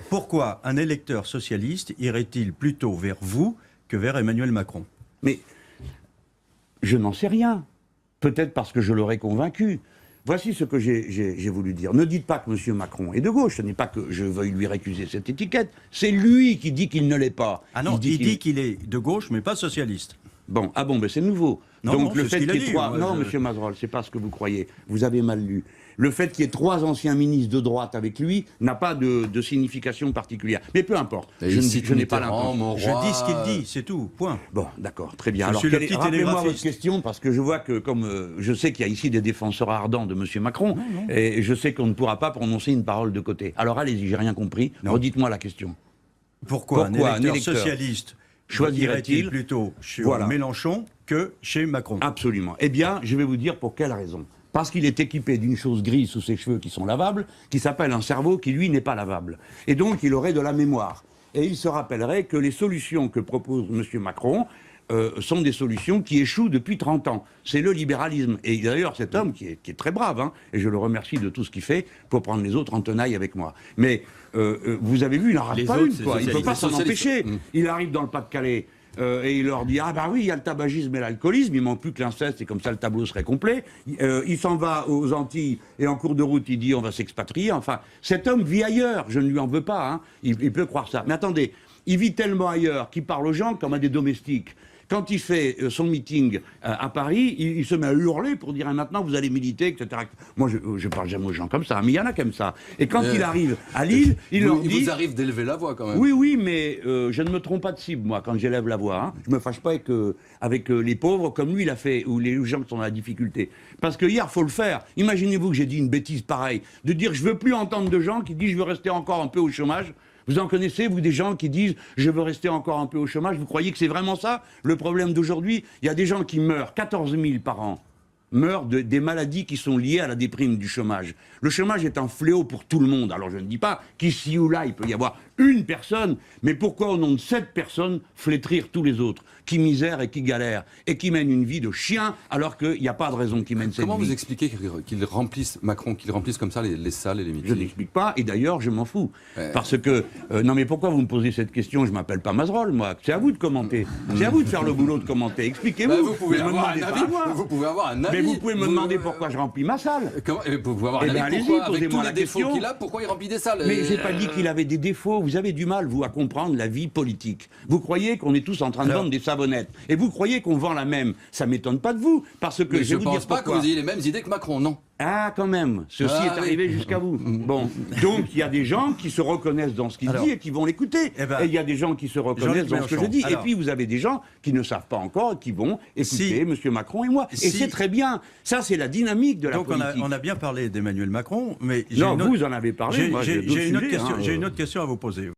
Pourquoi un électeur socialiste irait-il plutôt vers vous que vers Emmanuel Macron? Mais je n'en sais rien. Peut-être parce que je l'aurais convaincu. Voici ce que j'ai voulu dire. Ne dites pas que M. Macron est de gauche. Ce n'est pas que je veuille lui récuser cette étiquette. C'est lui qui dit qu'il ne l'est pas. Ah non, il dit qu'il est de gauche, mais pas socialiste. Bon, ah bon, mais c'est nouveau. Non, donc non, le c'est fait ce qu'il y ait trois... Non, monsieur Mazerolle, c'est pas ce que vous croyez. Vous avez mal lu. Le fait qu'il y ait 3 anciens ministres de droite avec lui n'a pas de signification particulière. Mais peu importe. Je n'ai pas l'intention. Je dis ce qu'il dit, c'est tout. Point. Bon, d'accord, très bien. Alors, rappelez-moi votre question, parce que je vois que, comme je sais qu'il y a ici des défenseurs ardents de M. Macron, et je sais qu'on ne pourra pas prononcer une parole de côté. Alors allez-y, j'ai rien compris. Redites-moi la question. Pourquoi un électeur socialiste choisirait-il plutôt chez Mélenchon que chez Macron? Absolument. Eh bien, je vais vous dire pour quelle raison. Parce qu'il est équipé d'une chose grise sous ses cheveux qui sont lavables, qui s'appelle un cerveau qui, lui, n'est pas lavable. Et donc, il aurait de la mémoire. Et il se rappellerait que les solutions que propose M. Macron sont des solutions qui échouent depuis 30 ans. C'est le libéralisme. Et d'ailleurs, cet homme, qui est très brave, hein, et je le remercie de tout ce qu'il fait pour prendre les autres en tenaille avec moi. Mais vous avez vu, il n'en rate pas une, quoi. Il ne peut pas s'en empêcher. Il arrive dans le Pas-de-Calais. Et il leur dit, ah bah oui, il y a le tabagisme et l'alcoolisme, il manque plus que l'inceste, et comme ça le tableau serait complet. Il s'en va aux Antilles, et en cours de route, il dit, on va s'expatrier. Enfin, cet homme vit ailleurs, je ne lui en veux pas, hein. Il peut croire ça. Mais attendez, il vit tellement ailleurs qu'il parle aux gens comme à des domestiques. Quand il fait son meeting à Paris, il se met à hurler pour dire maintenant vous allez militer, etc. Moi, je parle jamais aux gens comme ça, mais il y en a comme ça. Et quand il arrive à Lille, il leur dit... Il vous arrive d'élever la voix quand même. Oui, oui, mais je ne me trompe pas de cible, moi, quand j'élève la voix. Hein. Je me fâche pas avec les pauvres, comme lui, il a fait, ou les gens qui sont dans la difficulté. Parce que hier, il faut le faire. Imaginez-vous que j'ai dit une bêtise pareille, de dire je veux plus entendre de gens qui disent je veux rester encore un peu au chômage. Vous en connaissez, vous, des gens qui disent « je veux rester encore un peu au chômage ». Vous croyez que c'est vraiment ça, le problème d'aujourd'hui? Il y a des gens qui meurent, 14 000 par an, meurent des maladies qui sont liées à la déprime du chômage. Le chômage est un fléau pour tout le monde. Alors je ne dis pas qu'ici ou là, il peut y avoir une personne, mais pourquoi au nom de 7 personnes flétrir tous les autres qui misèrent et qui galèrent et qui mènent une vie de chien alors qu'il n'y a pas de raison qu'ils mènent cette vie. Comment vous expliquez qu'il remplisse, Macron, qu'il remplisse comme ça les salles et les meetings? Je n'explique pas, et d'ailleurs je m'en fous. Parce que, non mais pourquoi vous me posez cette question? Je ne m'appelle pas Mazerolle, moi. C'est à vous de commenter. C'est à vous de faire le boulot de commenter. Expliquez-vous. Vous pouvez avoir un avis. Vous pouvez avoir un avis. Mais vous pouvez me demander pourquoi je remplis ma salle. Vous pouvez avoir un avis. Pourquoi, avec tous les défauts qu'il a, pourquoi il remplit des salles? Mais j'ai pas dit qu'il avait des défauts. Vous avez du mal, vous, à comprendre la vie politique. Vous croyez qu'on est tous en train de vendre des savonnettes. Et vous croyez qu'on vend la même. Ça m'étonne pas de vous. Parce que je ne pense pas que vous ayez les mêmes idées que Macron, non. Ah, quand même. Ceci est arrivé jusqu'à vous. Bon. Donc, il y a des gens qui se reconnaissent dans ce qu'il dit et qui vont l'écouter. Et il y a des gens qui se reconnaissent dans ce que je dis. Et puis, vous avez des gens qui ne savent pas encore et qui vont écouter M. Macron et moi. Et c'est très bien. Ça, c'est la dynamique de la politique. Donc, on a bien parlé d'Emmanuel Macron, mais... Non, vous en avez parlé. J'ai une autre question à vous poser.